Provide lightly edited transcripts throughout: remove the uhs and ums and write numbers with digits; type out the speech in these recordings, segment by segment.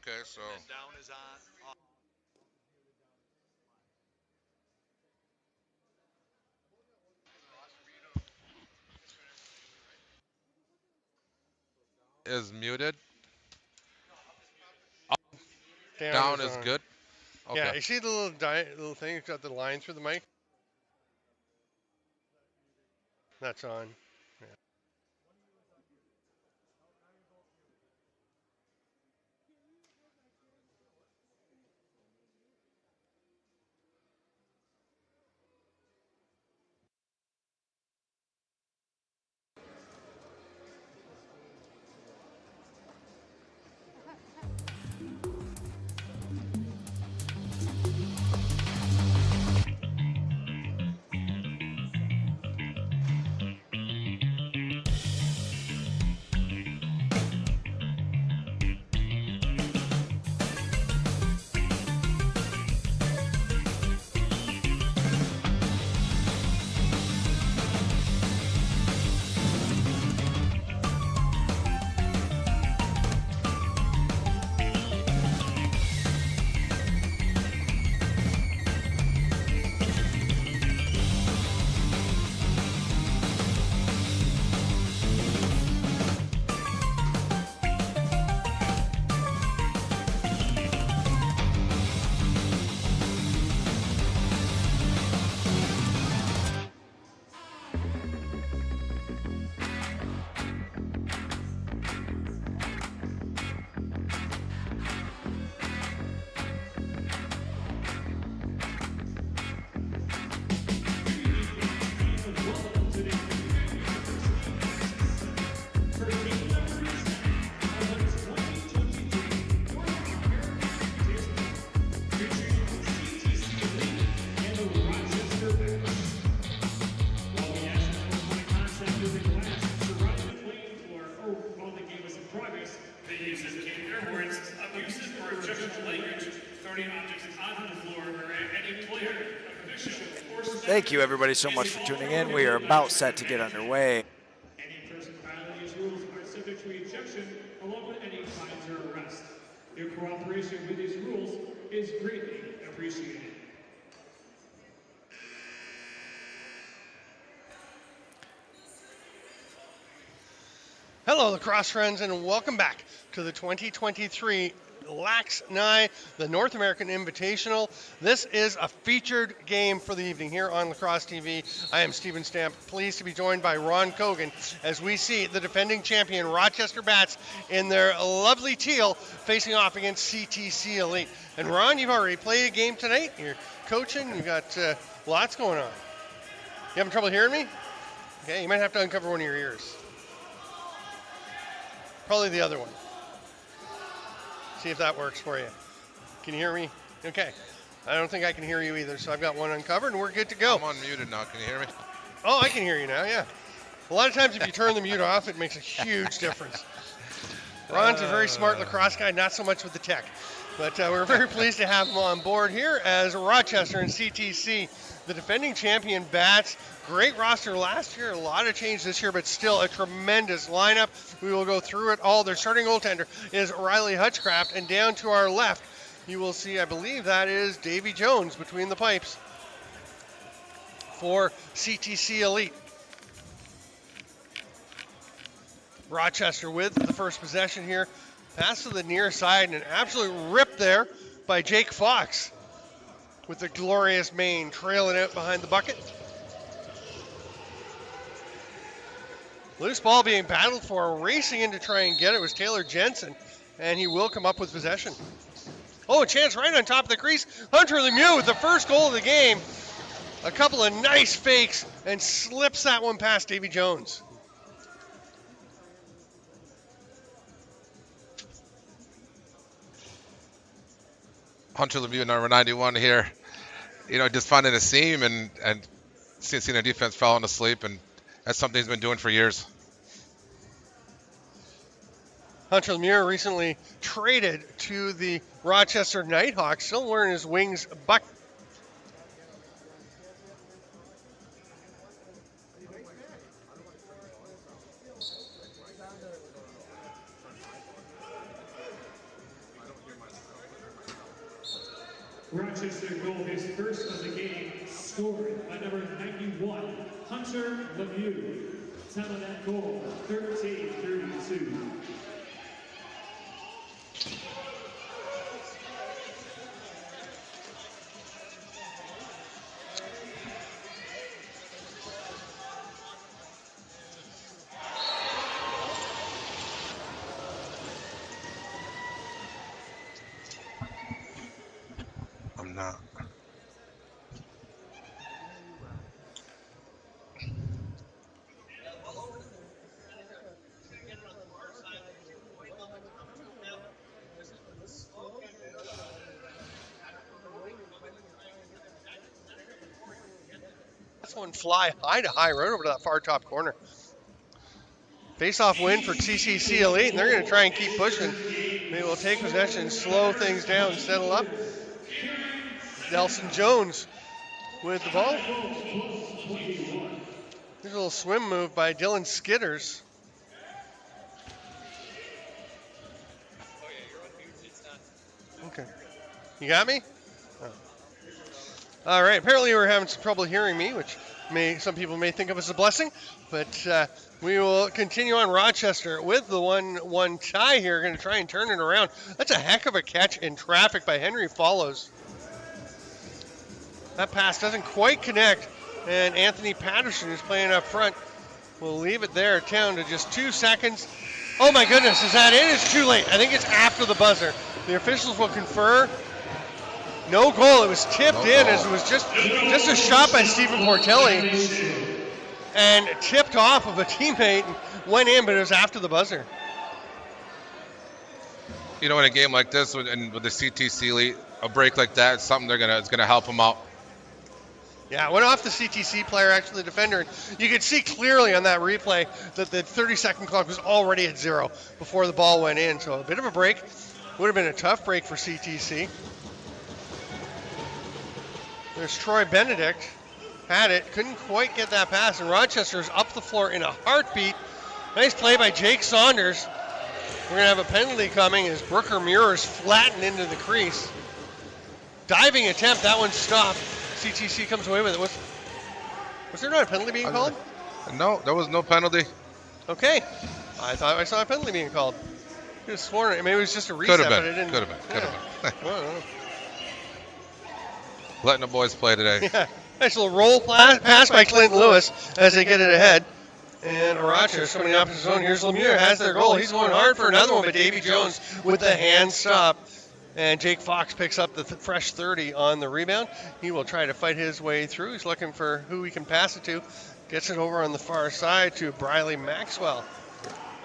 Okay, so And then down is on. is muted. Down Down is is on. good. Yeah, Okay. you see the little thing? It's got the lines for the mic. That's on. Yeah. Thank you, everybody, so much for tuning in. We are about set to get underway. Any person violating these rules are subject to ejection along with any fines or arrest. Your cooperation with these rules is greatly appreciated. Hello, lacrosse friends, and welcome back to the 2023 LAXNAI, the North American Invitational. This is a featured game for the evening here on Lacrosse TV. I am Stephen Stamp, pleased to be joined by Ron Cogan as we see the defending champion Rochester Bats in their lovely teal facing off against CTC Elite. And Ron, you've already played a game tonight. You're coaching. You've got lots going on. You having trouble hearing me? Okay, you might have to uncover one of your ears. Probably the other one. See if that works for you. Can you hear me? Okay. I don't think I can hear you either, so I've got one uncovered and we're good to go. I'm unmuted now. Can you hear me? Oh, I can hear you now, yeah. A lot of times if you turn the mute off, it makes a huge difference. Ron's a very smart lacrosse guy, not so much with the tech. But we're very pleased to have him on board here as Rochester and CTC, the defending champion Bats. Great roster last year, a lot of change this year, but still a tremendous lineup. We will go through it all. Their starting goaltender is Riley Hutchcraft, and down to our left, you will see, I believe that is Davy Jones between the pipes for CTC Elite. Rochester with the first possession here. Pass to the near side, and an absolute rip there by Jake Fox with the glorious mane trailing out behind the bucket. Loose ball being battled for, racing in to try and get it was Taylor Jensen, and he will come up with possession. Oh, a chance right on top of the crease. Hunter Lemieux with the first goal of the game. A couple of nice fakes and slips that one past Davy Jones. Hunter Lemieux, number 91 here. You know, just finding a seam and seeing the defense falling asleep, and that's something he's been doing for years. Hunter Lemieux recently traded to the Rochester Nighthawks, still wearing his Wings buck. Rochester goal, his first of the game, scored by number 91, Hunter Lemieux. Time of that goal, 13-32. I'm not. This one fly high to high right over to that far top corner. Face-off win for CCC Elite, and they're going to try and keep pushing. They will take possession, slow things down, settle up. Nelson Jones with the ball. Here's a little swim move by Dylan Skidders. Okay. You got me? Oh. All right. Apparently we're having some trouble hearing me, which some people may think of as a blessing. But we will continue on. Rochester with the 1-1 tie here. Going to try and turn it around. That's a heck of a catch in traffic by Henry Follows. That pass doesn't quite connect, and Anthony Patterson, who's playing up front, will leave it there down to just 2 seconds. Oh my goodness, is that it? It's too late. I think it's after the buzzer. The officials will confer. No goal. It was tipped in as it was just a shot by Stephen Portelli and tipped off of a teammate and went in, but it was after the buzzer. You know, in a game like this, and with the CTC Elite, a break like that, it's something it's gonna help them out. Yeah, it went off the CTC player, actually the defender. And you could see clearly on that replay that the 30-second clock was already at 0 before the ball went in. So a bit of a break. Would have been a tough break for CTC. There's Troy Benedict. Had it, couldn't quite get that pass, and Rochester's up the floor in a heartbeat. Nice play by Jake Saunders. We're going to have a penalty coming as Brooker Muir is flattened into the crease. Diving attempt, that one stopped. CTC comes away with it. Was there not a penalty being called? No, there was no penalty. Okay. I thought I saw a penalty being called. Could have sworn it. Maybe it was just a reset, but it didn't. Could have been. I don't know. Letting the boys play today. Yeah. Nice little roll pass by Clint Lewis as they get it ahead. And Rochester coming up his zone. Here's Lemieux, has their goal. He's going hard for another one, but Davy Jones with the hand stop. And Jake Fox picks up the fresh 30 on the rebound. He will try to fight his way through. He's looking for who he can pass it to. Gets it over on the far side to Briley Maxwell.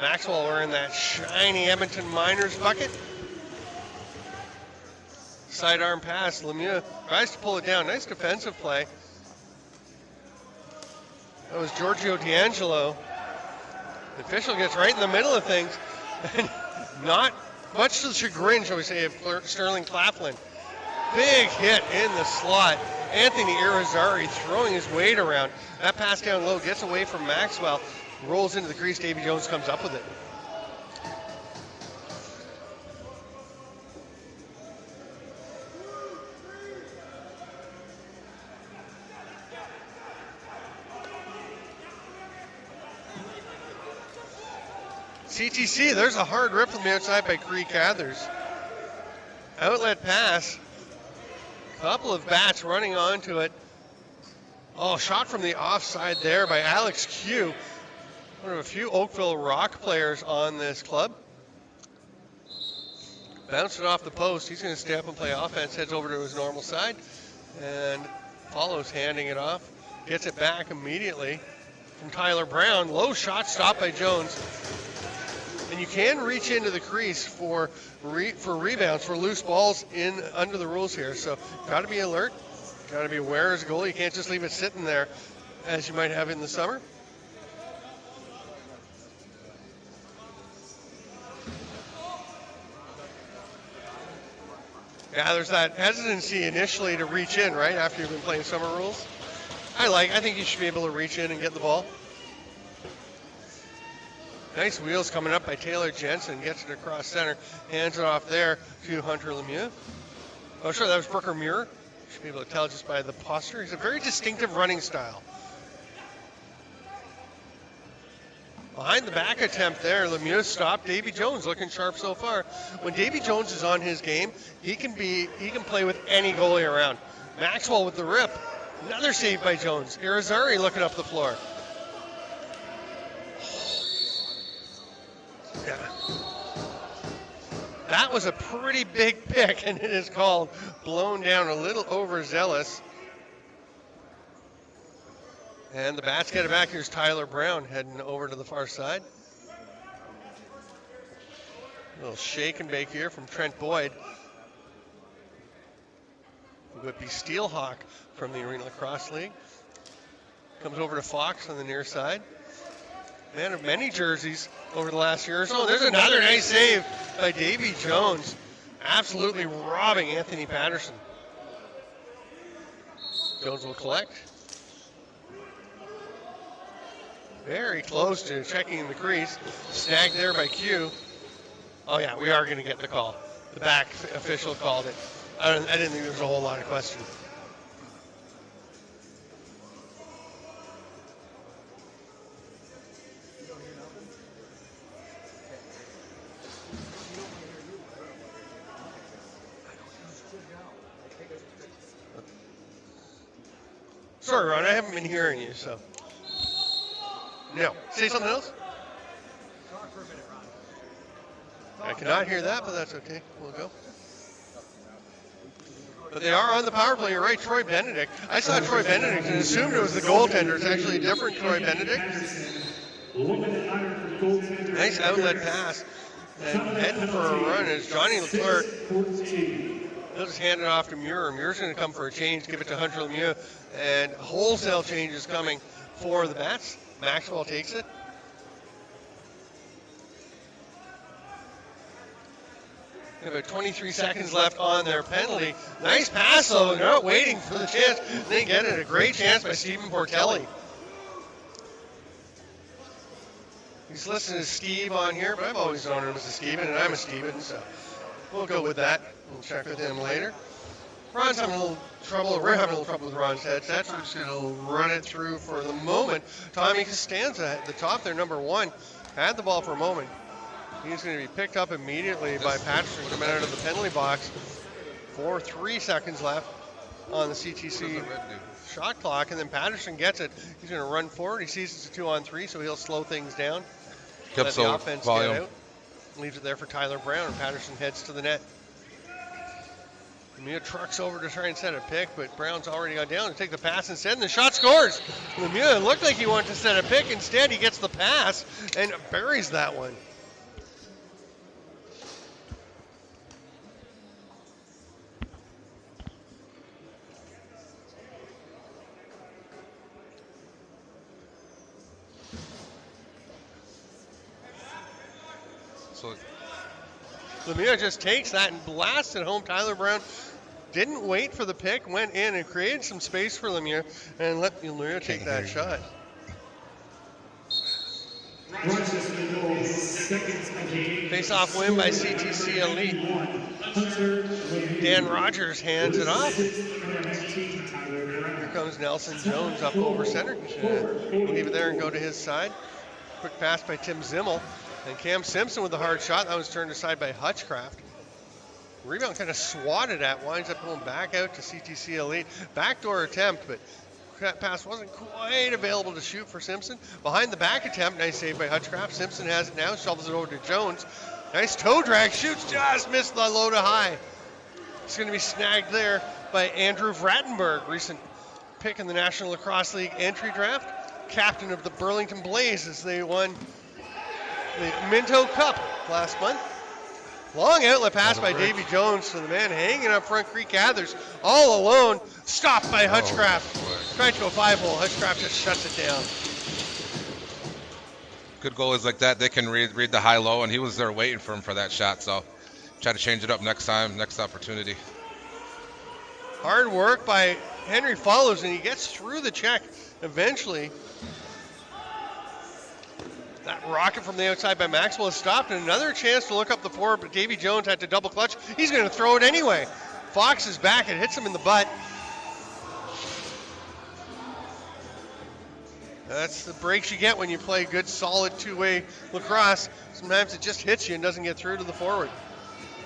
Maxwell wearing that shiny Edmonton Miners bucket. Sidearm pass. Lemieux tries to pull it down. Nice defensive play. That was Giorgio D'Angelo. The official gets right in the middle of things. And not much to the chagrin, shall we say, of Sterling Claflin. Big hit in the slot. Anthony Irizarry throwing his weight around. That pass down low gets away from Maxwell. Rolls into the crease. Davy Jones comes up with it. CTC, there's a hard rip from the outside by Cree Cathers. Outlet pass. Couple of bats running onto it. Oh, shot from the offside there by Alex Q. One of a few Oakville Rock players on this club. Bounced it off the post. He's going to stay up and play offense. Heads over to his normal side and follows handing it off. Gets it back immediately from Tyler Brown. Low shot stopped by Jones. And you can reach into the crease for rebounds, for loose balls in under the rules here. So got to be alert, got to be aware as a goalie. You can't just leave it sitting there as you might have in the summer. Yeah, there's that hesitancy initially to reach in, right, after you've been playing summer rules. I think you should be able to reach in and get the ball. Nice wheels coming up by Taylor Jensen. Gets it across center. Hands it off there to Hunter Lemieux. Oh, sure, that was Brooker Muir. Should be able to tell just by the posture. He's a very distinctive running style. Behind the back attempt there, Lemieux stopped. Davy Jones looking sharp so far. When Davy Jones is on his game, he can play with any goalie around. Maxwell with the rip. Another save by Jones. Irizarry looking up the floor. Yeah. That was a pretty big pick, and it is called blown down, a little overzealous. And the Bats get it back. Here's Tyler Brown heading over to the far side. A little shake and bake here from Trent Boyd. Whippy Steelhawk from the Arena Lacrosse League. Comes over to Fox on the near side. Man of many jerseys over the last year or so. There's another nice save by Davy Jones. Absolutely robbing Anthony Patterson. Jones will collect. Very close to checking the crease. Snagged there by Q. Oh yeah, we are going to get the call. The back official called it. I didn't think there was a whole lot of question. Sorry, Ron, I haven't been hearing you, so. No. Say something else? I cannot hear that, but that's okay. We'll go. But they are on the power play. You're right, Troy Benedict. I saw Troy Benedict and assumed it was the goaltender. It's actually a different Troy Benedict. Nice outlet pass. And heading for a run is Johnny Leclerc. He'll just hand it off to Muir. Muir's going to come for a change, give it to Hunter Lemieux. And wholesale change is coming for the Bats. Maxwell takes it. About 23 seconds left on their penalty. Nice pass, though. They're not waiting for the chance. They get it. A great chance by Stephen Portelli. He's listed as Steve on here, but I've always known him as a Steven, and I'm a Steven, so we'll go with that. We'll check with him later. Ron's having a little trouble, we're having a little trouble with Ron's headset, so we're just going to run it through for the moment. Tommy Costanza at the top there, number 1, had the ball for a moment. He's going to be picked up immediately by Patterson coming out of the penalty box. 3 seconds left on the CTC shot clock, and then Patterson gets it. He's going to run forward. He sees it's a 2-on-3, so he'll slow things down. Let the offense get out. Leaves it there for Tyler Brown, and Patterson heads to the net. Lemieux trucks over to try and set a pick, but Brown's already gone down to take the pass instead, and the shot scores. Lemieux looked like he wanted to set a pick. Instead, he gets the pass and buries that one. Lemieux just takes that and blasts it home. Tyler Brown didn't wait for the pick, went in and created some space for Lemieux and let Lemieux take that shot. Face-off win by CTC Elite. Dan Rogers hands it off. Here comes Nelson Jones up over center. He's going to leave it there and go to his side. Quick pass by Tim Zimmel. And Cam Simpson with a hard shot. That was turned aside by Hutchcraft. Rebound kind of swatted at. Winds up going back out to CTC Elite. Backdoor attempt, but that pass wasn't quite available to shoot for Simpson. Behind the back attempt. Nice save by Hutchcraft. Simpson has it now. Shovels it over to Jones. Nice toe drag. Shoots. Just missed the low to high. It's going to be snagged there by Andrew Vratenberg. Recent pick in the National Lacrosse League entry draft. Captain of the Burlington Blaze as they won the Minto Cup last month. Long outlet pass by Davy Jones to the man hanging up front. Creek Gathers all alone. Stopped by Hutchcraft. Tried to go 5-hole. Hutchcraft just shuts it down. Good goalies like that, they can read the high-low, and he was there waiting for him for that shot. So try to change it up next time, next opportunity. Hard work by Henry Follows, and he gets through the check eventually. That rocket from the outside by Maxwell is stopped, and another chance to look up the forward, but Davy Jones had to double clutch. He's going to throw it anyway. Fox is back. It hits him in the butt. That's the breaks you get when you play good, solid two-way lacrosse. Sometimes it just hits you and doesn't get through to the forward.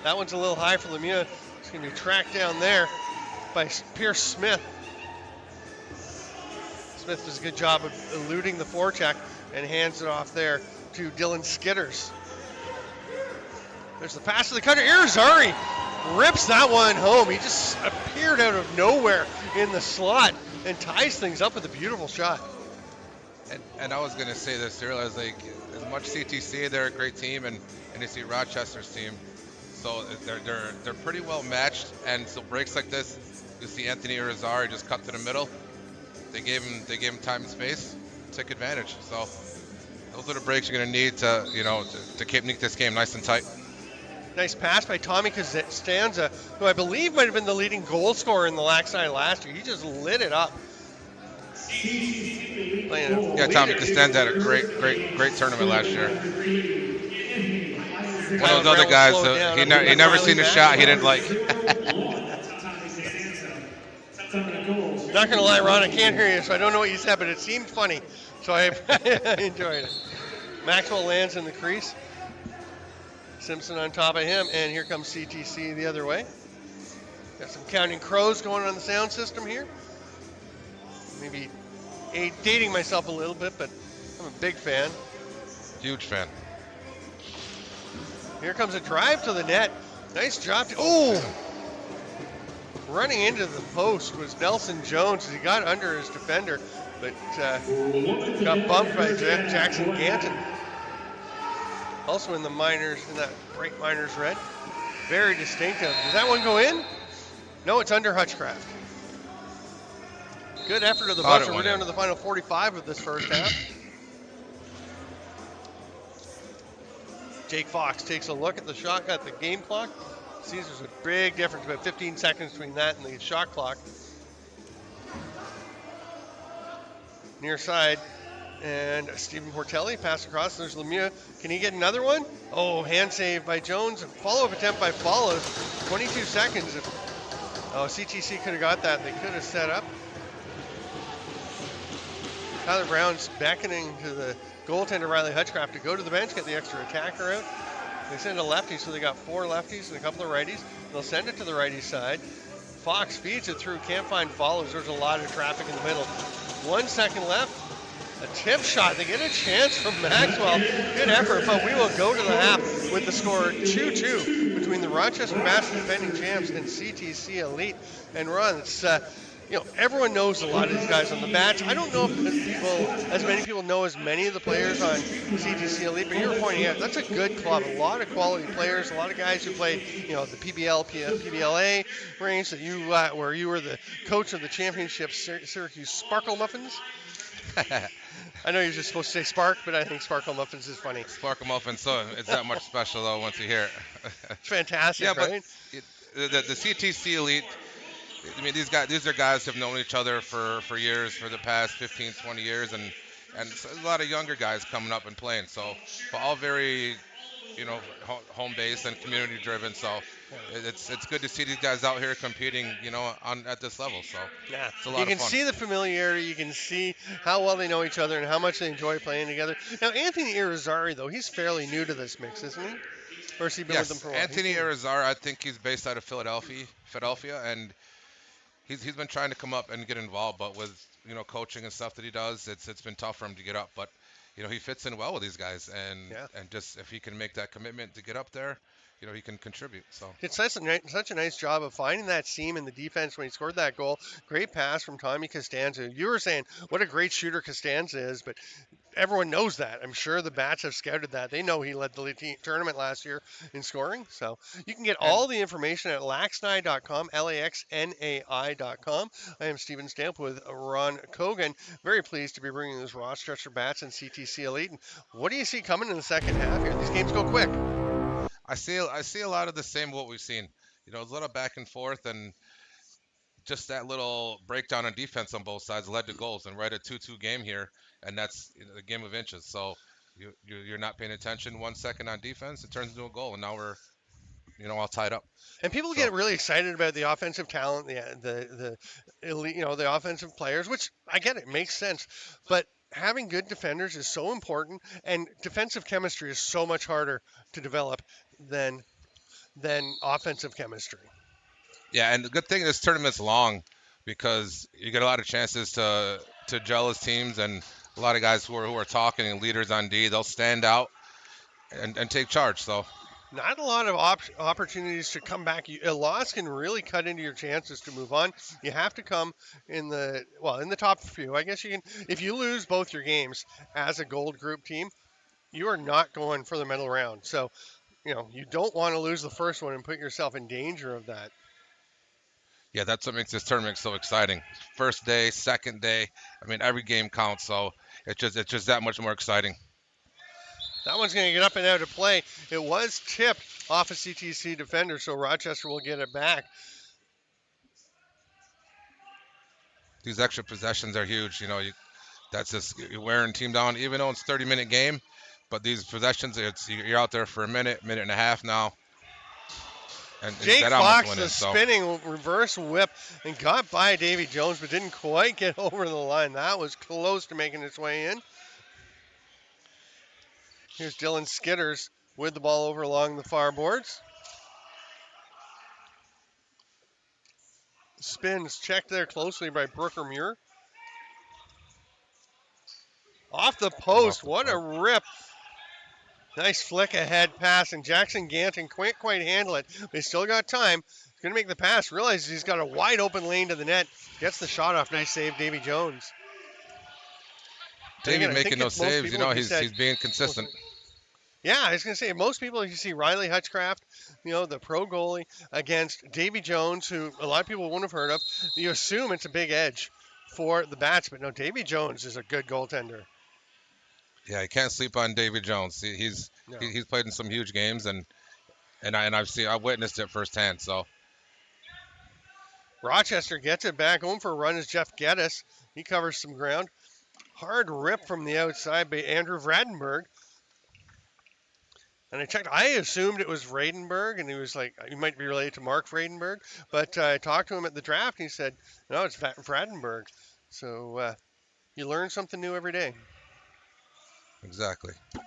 That one's a little high for Lemieux. It's going to be tracked down there by Pierce Smith. Smith does a good job of eluding the forecheck and hands it off there to Dylan Skitters. There's the pass to the cutter. Irizarry rips that one home. He just appeared out of nowhere in the slot and ties things up with a beautiful shot. And I was going to say this earlier, I was like, as much CTC, they're a great team, and you see Rochester's team, so they're pretty well matched. And so breaks like this, you see Anthony Irizarry just cut to the middle. They gave him time and space. Take advantage. So those are the breaks you're going to need to keep this game nice and tight. Nice pass by Tommy Costanza, who I believe might have been the leading goal scorer in the LAXNAI last year. He just lit it up. Yeah, Tommy Costanza had a great tournament last year. One of those other guys, he never seen a shot he didn't like. Not going to lie, Ron, I can't hear you, so I don't know what you said, but it seemed funny, so I enjoyed it. Maxwell lands in the crease. Simpson on top of him, and here comes CTC the other way. Got some Counting Crows going on the sound system here. Maybe dating myself a little bit, but I'm a big fan. Huge fan. Here comes a drive to the net. Nice job. Running into the post was Nelson Jones as he got under his defender, but got bumped by Jackson Ganton. Also in the minors, in that bright minors red. Very distinctive. Does that one go in? No, it's under Hutchcraft. Good effort of the buzzer. We're down to the final 45 of this first half. Jake Fox takes a look at the shot, got the game clock. See, there's a big difference, about 15 seconds between that and the shot clock. Near side, and Stephen Portelli pass across. There's Lemieux. Can he get another one? Oh, hand save by Jones. Follow-up attempt by Follows. 22 seconds. CTC could have got that. They could have set up. Tyler Brown's beckoning to the goaltender Riley Hutchcraft to go to the bench, get the extra attacker out. They send a lefty, so they got 4 lefties and a couple of righties. They'll send it to the righty side. Fox feeds it through, can't find Follows. There's a lot of traffic in the middle. 1 second left. A tip shot. They get a chance from Maxwell. Good effort, but we will go to the half with the score 2-2 between the Rochester Bats defending champs and CTC Elite. And Ron, it's everyone knows a lot of these guys on the Bats. I don't know if as many people know as many of the players on CTC Elite, but you were pointing out that's a good club. A lot of quality players, a lot of guys who played, the PBL, PBLA range that you where you were the coach of the championship Syracuse Sparkle Muffins. I know you're just supposed to say Spark, but I think Sparkle Muffins is funny. Sparkle Muffins, so it's that much special though once you hear it. It's fantastic, yeah, right? But the CTC Elite, I mean, these are guys who have known each other for years, for the past 15, 20 years, and a lot of younger guys coming up and playing. So, but all very, home based and community driven. So, it's good to see these guys out here competing, at this level. So, yeah, it's a lot you can of fun. see the familiarity. You can see how well they know each other and how much they enjoy playing together. Now, Anthony Irizarry, though, he's fairly new to this mix, isn't he? Or has he been with them for a while? Anthony Irizarry, I think he's based out of Philadelphia, and he's been trying to come up and get involved, but with coaching and stuff that he does, it's been tough for him to get up. But he fits in well with these guys, and just if he can make that commitment to get up there, he can contribute. So it's such a nice job of finding that seam in the defense when he scored that goal. Great pass from Tommy Costanza. You were saying what a great shooter Costanza is, but everyone knows that. I'm sure the Bats have scouted that. They know he led the tournament last year in scoring. So you can get all the information at laxnai.com, LAXNAI.com. I am Stephen Stamp with Ron Cogan. Very pleased to be bringing this Rochester Bats and CTC Elite. And what do you see coming in the second half here? These games go quick. I see a lot of the same what we've seen. A little back and forth, and just that little breakdown on defense on both sides led to goals, and right a 2-2 game here, and that's a game of inches. So you're not paying attention 1 second on defense, it turns into a goal, and now we're all tied up. And people get really excited about the offensive talent, the elite, the offensive players, which I get it, makes sense, but having good defenders is so important, and defensive chemistry is so much harder to develop than offensive chemistry. Yeah, and the good thing this tournament's long, because you get a lot of chances to gel as teams, and a lot of guys who are talking and leaders on D, they'll stand out and take charge. So not a lot of opportunities to come back. A loss can really cut into your chances to move on. You have to come in the top few. I guess you can. If you lose both your games as a gold group team, you are not going for the medal round. So, you don't want to lose the first one and put yourself in danger of that. Yeah, that's what makes this tournament so exciting. First day, second day, I mean, every game counts. So it's just that much more exciting. That one's going to get up and out of play. It was tipped off a CTC defender, so Rochester will get it back. These extra possessions are huge. That's just you're wearing team down, even though it's a 30-minute game. But these possessions, you're out there for a minute and a half now. And Jake Fox, the spinning reverse whip, and got by Davy Jones, but didn't quite get over the line. That was close to making its way in. Here's Dylan Skitters with the ball over along the far boards. Spins checked there closely by Brooker Muir. Off the post, what a rip. Nice flick ahead pass, and Jackson Ganton can't quite handle it, but he's still got time. He's going to make the pass, realizes he's got a wide open lane to the net, gets the shot off. Nice save, Davy Jones. Davy making those saves, he's being consistent. Yeah, I was going to say, most people, you see Riley Hutchcraft, the pro goalie, against Davy Jones, who a lot of people wouldn't have heard of. You assume it's a big edge for the Bats, but no, Davy Jones is a good goaltender. Yeah, you can't sleep on Davy Jones. He's played in some huge games, and and I've witnessed it firsthand. So Rochester gets it back home for a run as Jeff Geddes. He covers some ground. Hard rip from the outside by Andrew Vradenberg. And I checked. I assumed it was Vradenberg, and he was like, he might be related to Mark Vradenberg. But I talked to him at the draft, and he said, no, it's Vradenberg. So you learn something new every day. exactly. If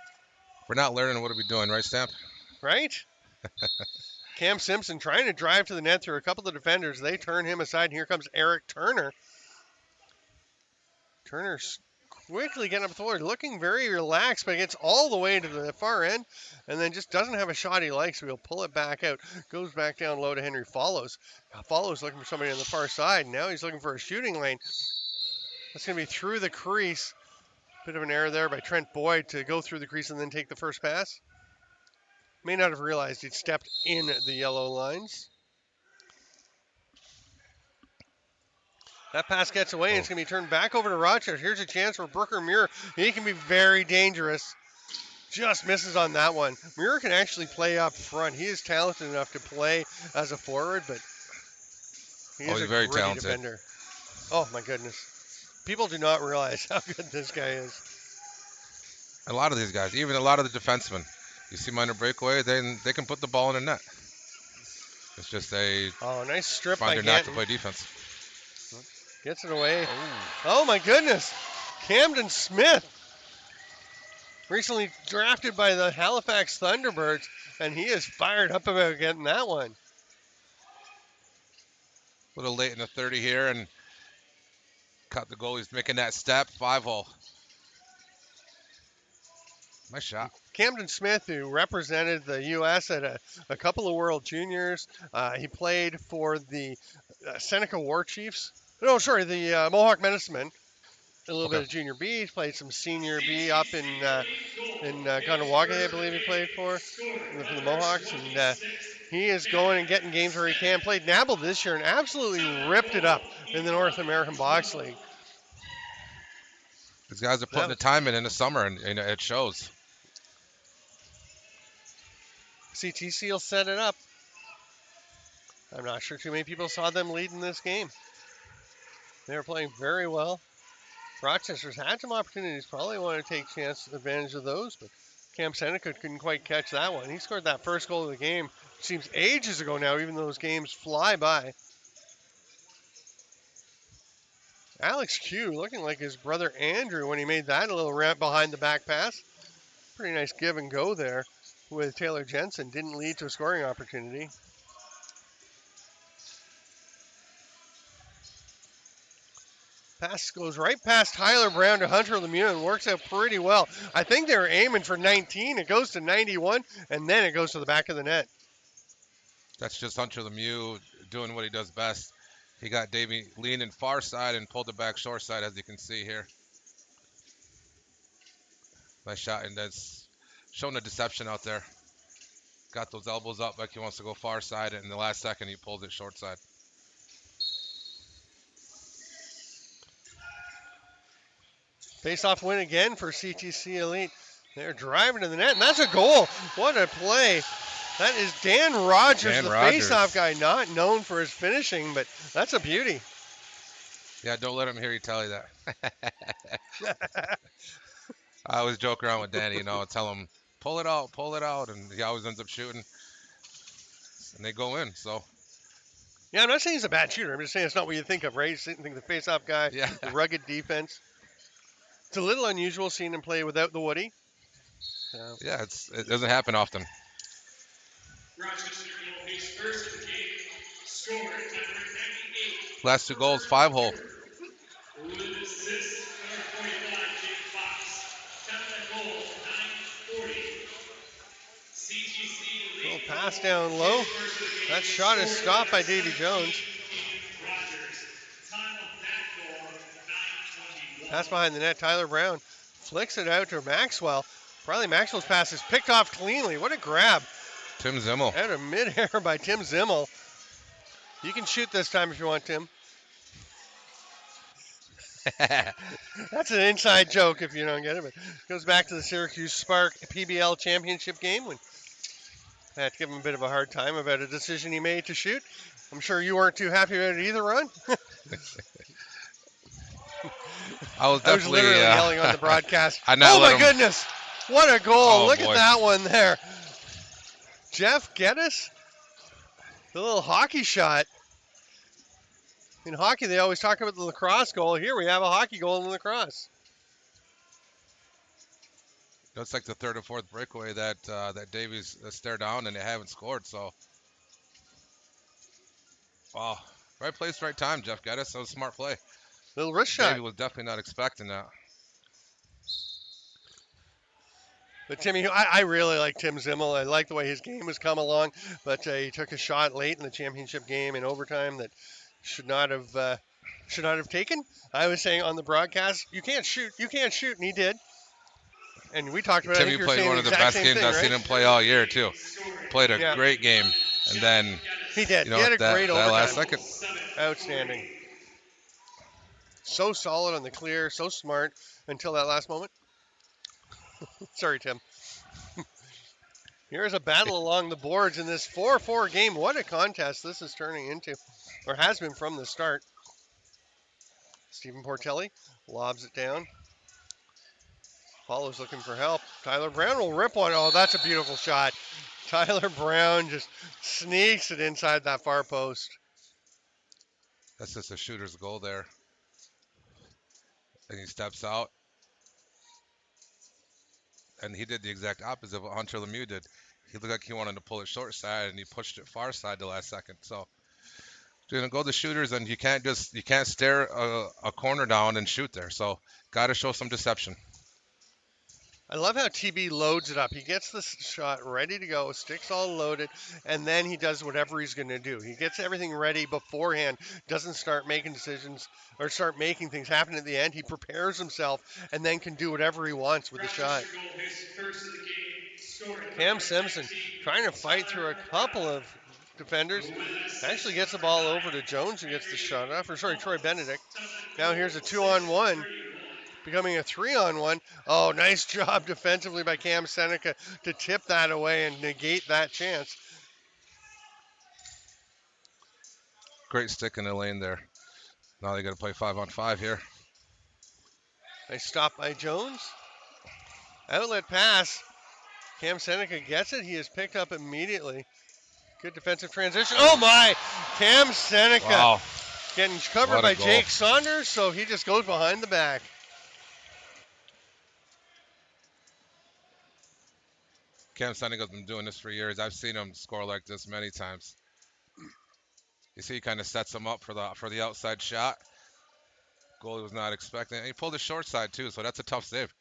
we're not learning, what are we doing, right, Stamp? Right? Cam Simpson trying to drive to the net through a couple of defenders. They turn him aside, and here comes Eric Turner. Turner's quickly getting up the floor, looking very relaxed, but gets all the way to the far end, and then just doesn't have a shot he likes, so he'll pull it back out. Goes back down low to Henry Follows. Follows looking for somebody on the far side. Now he's looking for a shooting lane. That's going to be through the crease. Bit of an error there by Trent Boyd to go through the crease and then take the first pass. May not have realized he'd stepped in the yellow lines. That pass gets away, and it's going to be turned back over to Rochester. Here's a chance for Brooker Muir. He can be very dangerous. Just misses on that one. Muir can actually play up front. He is talented enough to play as a forward, but he's a very gritty talented defender. Oh, my goodness. People do not realize how good this guy is. A lot of these guys, even a lot of the defensemen, you see minor breakaway, then they can put the ball in the net. It's just they nice strip by find their knack to Ganton. play defense. Gets it away. Oh, my goodness. Camden Smith. Recently drafted by the Halifax Thunderbirds, and he is fired up about getting that one. A little late in the 30 here, and caught the goal. He's making that step. 5-hole. Nice shot. Camden Smith, who represented the U.S. at a couple of World Juniors. He played for the Seneca War Chiefs. No, sorry, the Mohawk Medicine Men. A little bit of junior B. He played some senior B up in Ganawagé, I believe he played for the Mohawks. And he is going and getting games where he can. Played Nabble this year and absolutely ripped it up in the North American Box League. These guys are putting the time in the summer, and it shows. CTC will set it up. I'm not sure too many people saw them lead in this game. They were playing very well. Rochester's had some opportunities. Probably want to take advantage of those, but Cam Seneca couldn't quite catch that one. He scored that first goal of the game. It seems ages ago now, even though those games fly by. Alex Q looking like his brother Andrew when he made that little ramp behind the back pass. Pretty nice give and go there with Taylor Jensen. Didn't lead to a scoring opportunity. Pass goes right past Tyler Brown to Hunter Lemieux and works out pretty well. I think they were aiming for 19. It goes to 91, and then it goes to the back of the net. That's just Hunter Lemieux doing what he does best. He got Davey leaning far side and pulled it back short side, as you can see here. Nice shot, and that's showing the deception out there. Got those elbows up like he wants to go far side, and in the last second he pulled it short side. Face-off win again for CTC Elite. They're driving to the net, and that's a goal. What a play. That is Dan Rogers, the face-off guy, not known for his finishing, but that's a beauty. Yeah, don't let him hear you tell you that. I always joke around with Danny, tell him, pull it out, and he always ends up shooting. And they go in, so. Yeah, I'm not saying he's a bad shooter. I'm just saying it's not what you think of, right? You think the face-off guy, the rugged defense. It's a little unusual seeing him play without the Woody. Yeah, it doesn't happen often. Last two goals, 5-hole. Little pass down low. That shot is stopped by Davy Jones. Pass behind the net. Tyler Brown flicks it out to Maxwell. Riley Maxwell's pass is picked off cleanly. What a grab. Tim Zimmel. Out of midair by Tim Zimmel. You can shoot this time if you want, Tim. That's an inside joke if you don't get it. But it goes back to the Syracuse Spark PBL championship game when I had to give him a bit of a hard time about a decision he made to shoot. I'm sure you weren't too happy about it either, Ron. I was I was definitely literally yelling on the broadcast. I not Oh let my him. goodness! What a goal! Oh, Look boy. at that one there. Jeff Geddes, the little hockey shot. In hockey, they always talk about the lacrosse goal. Here we have a hockey goal in lacrosse. That's like the third or fourth breakaway that that Davies stared down and they haven't scored. So, wow, right place, right time, Jeff Geddes. That was a smart play. Little wrist shot. Davey was definitely not expecting that. But Timmy, I really like Tim Zimmel. I like the way his game has come along, but he took a shot late in the championship game in overtime that should not have taken. I was saying on the broadcast, you can't shoot, and he did. And we talked about. I Timmy think you were played saying one the of the exact best same games thing, I've right? seen him play all year too. Played a Yeah. great game, and then He did. you know He had a that, great that overtime. last second. Outstanding. So solid on the clear, so smart until that last moment. Sorry, Tim. Here's a battle along the boards in this 4-4 game. What a contest this is turning into, or has been from the start. Stephen Portelli lobs it down. Paulo's looking for help. Tyler Brown will rip one. Oh, that's a beautiful shot. Tyler Brown just sneaks it inside that far post. That's just a shooter's goal there. And he steps out. And he did the exact opposite of what Hunter Lemieux did. He looked like he wanted to pull it short side, and he pushed it far side the last second. So, you're gonna go the shooters, and you can't stare a corner down and shoot there. So, got to show some deception. I love how TB loads it up. He gets the shot ready to go, sticks all loaded, and then he does whatever he's going to do. He gets everything ready beforehand, doesn't start making decisions or start making things happen at the end. He prepares himself and then can do whatever he wants with the shot. Cam Simpson trying to fight through a couple of defenders. Actually gets the ball over to Jones, who gets the shot off. Or sorry, Troy Benedict. Now here's a 2-on-1. Becoming a 3-on-1. Oh, nice job defensively by Cam Seneca to tip that away and negate that chance. Great stick in the lane there. Now they got to play 5-on-5 here. Nice stop by Jones. Outlet pass. Cam Seneca gets it. He is picked up immediately. Good defensive transition. Oh my! Cam Seneca Wow. getting covered by Jake Saunders, so he just goes behind the back. Cam Seneca's been doing this for years. I've seen him score like this many times. You see, he kind of sets him up for the outside shot. Goalie was not expecting it. And he pulled the short side too, so that's a tough save.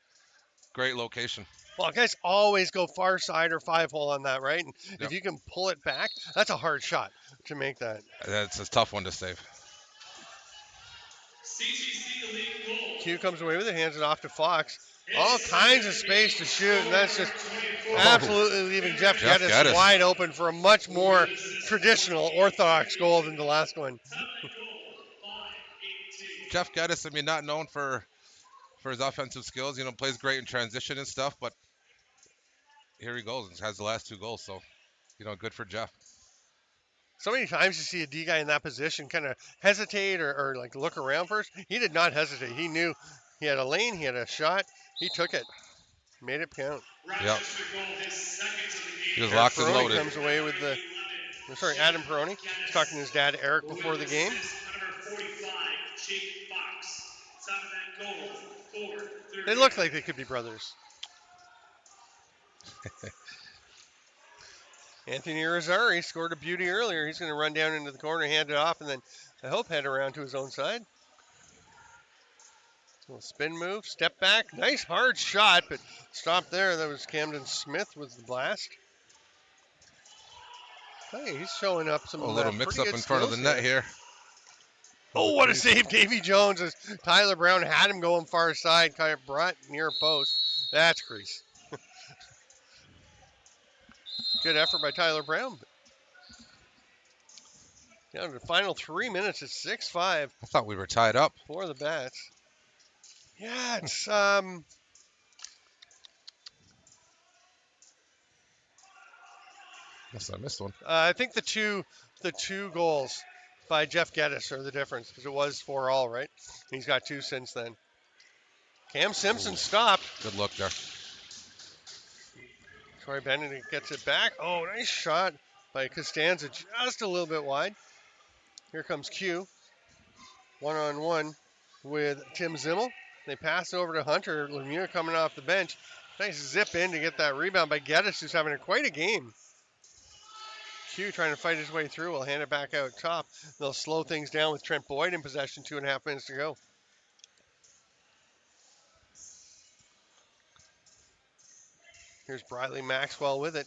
Great location. Well, guys always go far side or 5-hole on that, right? And Yep. if you can pull it back, that's a hard shot to make that. That's a tough one to save. Q comes away with it, hands it off to Fox. All kinds of space to shoot, and that's just absolutely leaving Jeff Geddes wide open for a much more traditional, orthodox goal than the last one. Jeff Geddes, I mean, not known for his offensive skills, you know, plays great in transition and stuff, but here he goes and has the last two goals, so, you know, good for Jeff. So many times you see a D guy in that position kind of hesitate or like look around first. He did not hesitate. He knew he had a lane, he had a shot, he took it, made it count. Yep. He was locked and loaded. Comes away with Adam Peroni. He's talking to his dad Eric before the game. They look like they could be brothers. Anthony Rozzari scored a beauty earlier. He's going to run down into the corner, hand it off, and then I hope head around to his own side. A little spin move, step back. Nice hard shot, but stopped there. That was Camden Smith with the blast. Hey, he's showing up some a little mix-up in front of the net here. Oh, what a save, Davy Jones, as Tyler Brown had him going far side, kind of brought near post. That's crease. Good effort by Tyler Brown. Down to the final 3 minutes, it's 6-5. I thought we were tied up. For the Bats. Yeah, it's Unless I missed one. I think the two goals by Jeff Geddes are the difference because it was 4-all, right? He's got 2 since then. Cam Simpson Ooh. stopped. Good look there. Troy Benedict gets it back. Oh, nice shot by Costanza, just a little bit wide. Here comes Q, one-on-one with Tim Zimmel. They pass it over to Hunter. Lemieux coming off the bench. Nice zip in to get that rebound by Geddes, who's having quite a game. Q trying to fight his way through. Will hand it back out top. They'll slow things down with Trent Boyd in possession. 2.5 minutes to go. Here's Briley Maxwell with it.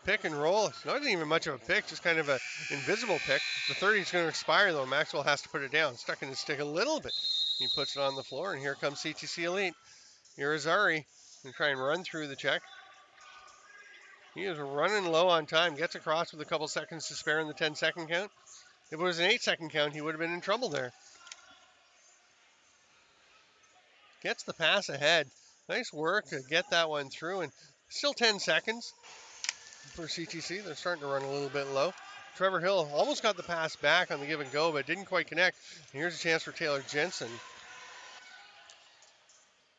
Pick and roll. It's not even much of a pick, just kind of an invisible pick. The 30 is going to expire, though. Maxwell has to put it down. Stuck in his stick a little bit. He puts it on the floor, and here comes CTC Elite. Here is Ari. Going to try and run through the check. He is running low on time. Gets across with a couple seconds to spare in the 10-second count. If it was an 8-second count, he would have been in trouble there. Gets the pass ahead. Nice work to get that one through, and still 10 seconds for CTC. They're starting to run a little bit low. Trevor Hill almost got the pass back on the give and go, but didn't quite connect. And here's a chance for Taylor Jensen.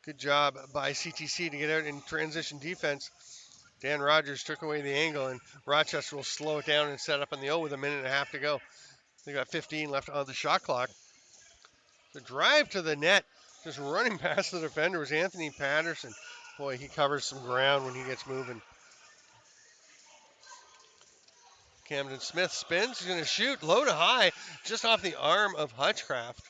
Good job by CTC to get out in transition defense. Dan Rogers took away the angle, and Rochester will slow it down and set up on the O with 1.5 minutes to go. They got 15 left on the shot clock. The drive to the net, just running past the defender, was Anthony Patterson. Boy, he covers some ground when he gets moving. Camden Smith spins. He's going to shoot low to high, just off the arm of Hutchcraft.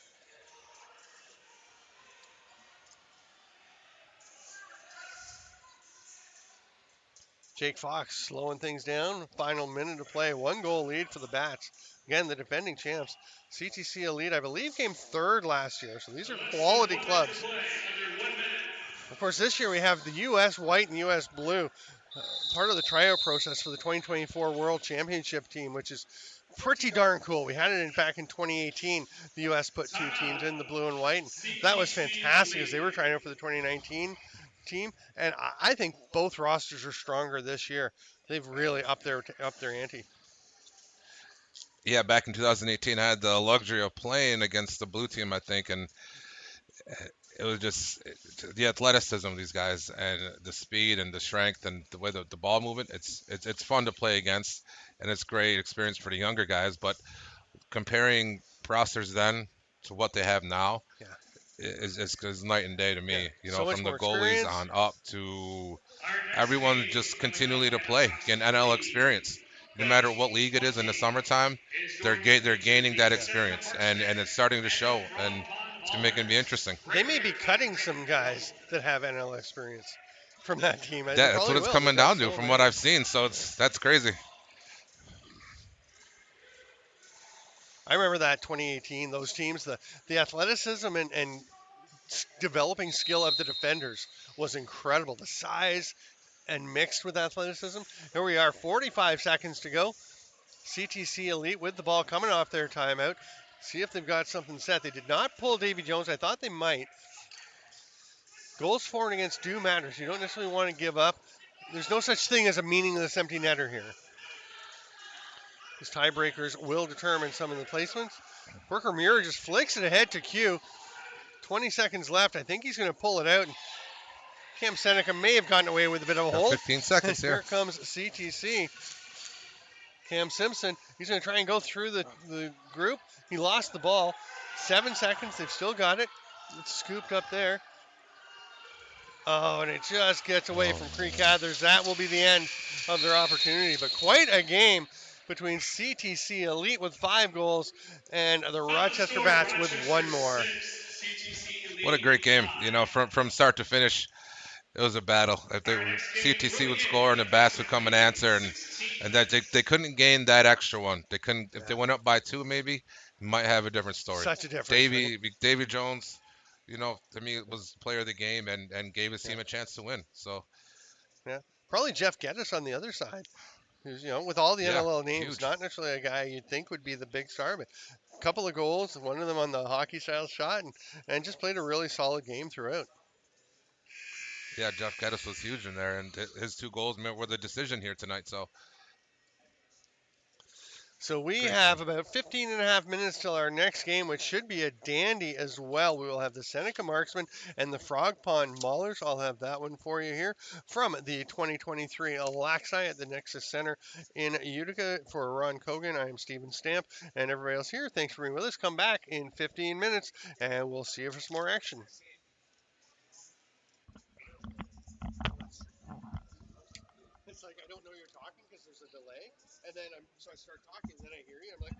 Jake Fox slowing things down. Final minute to play. 1-goal lead for the Bats. Again, the defending champs. CTC Elite, I believe, came third last year. So these are quality clubs. Of course, this year we have the U.S. white and U.S. blue. Part of the tryout process for the 2024 World Championship team, which is pretty darn cool. We had it back in 2018. The U.S. put 2 teams in, the blue and white. And that was fantastic as they were trying out for the 2019 team. And I think both rosters are stronger this year. They've really upped their ante. Yeah, back in 2018, I had the luxury of playing against the blue team, I think, and it was just the athleticism of these guys and the speed and the strength and the way the ball movement. It's fun to play against, and it's great experience for the younger guys. But comparing rosters then to what they have now, Yeah. is night and day to me. Yeah. You know, So much from the more goalies experience. on up to everyone just continually to play, get NL experience. No matter what league it is in the summertime, they're gaining that experience, and it's starting to show, and it's making me interesting. They may be cutting some guys that have NL experience from that team. They That's probably what it's will. coming They've got down to, so from many. what I've seen. So that's crazy. I remember that 2018, those teams, the athleticism and developing skill of the defenders was incredible. The size and mixed with athleticism. Here we are, 45 seconds to go. CTC Elite with the ball coming off their timeout. See if they've got something set. They did not pull Davy Jones. I thought they might. Goals for and against do matter. So you don't necessarily want to give up. There's no such thing as a meaningless empty netter here. These tiebreakers will determine some of the placements. Worker Muir just flicks it ahead to Q. 20 seconds left. I think he's going to pull it out. Cam Seneca may have gotten away with a bit of a hold. 15 seconds Here here. comes CTC. Cam Simpson, he's going to try and go through the group. He lost the ball. 7 seconds. They've still got it. It's scooped up there. Oh, and it just gets away from Creek Gathers. That will be the end of their opportunity. But quite a game between CTC Elite with 5 goals and the Rochester Bats with 1 more. What a great game. You know, from start to finish, it was a battle. If CTC would score and the Bats would come and answer, and that they couldn't gain that extra one. They couldn't. If they went up by 2, maybe, might have a different story. Such a difference. Davy Jones, you know, to me, was player of the game and gave his team a chance to win. So yeah, probably Jeff Geddes on the other side, who's, you know, with all the NLL names, huge. not necessarily a guy you'd think would be the big star, but a couple of goals, one of them on the hockey style shot, and just played a really solid game throughout. Yeah, Jeff Geddes was huge in there, and his 2 goals were the decision here tonight. So So we Great have game. about 15 and a half minutes till our next game, which should be a dandy as well. We will have the Seneca Marksmen and the Frog Pond Maulers. I'll have that one for you here from the 2023 LAXNAI at the Nexus Center in Utica. For Ron Cogan, I am Steven Stamp, and everybody else here, thanks for being with us. Come back in 15 minutes, and we'll see you for some more action. It's like I don't know you're talking because there's a delay, and then so I start talking, and then I hear you. I'm like,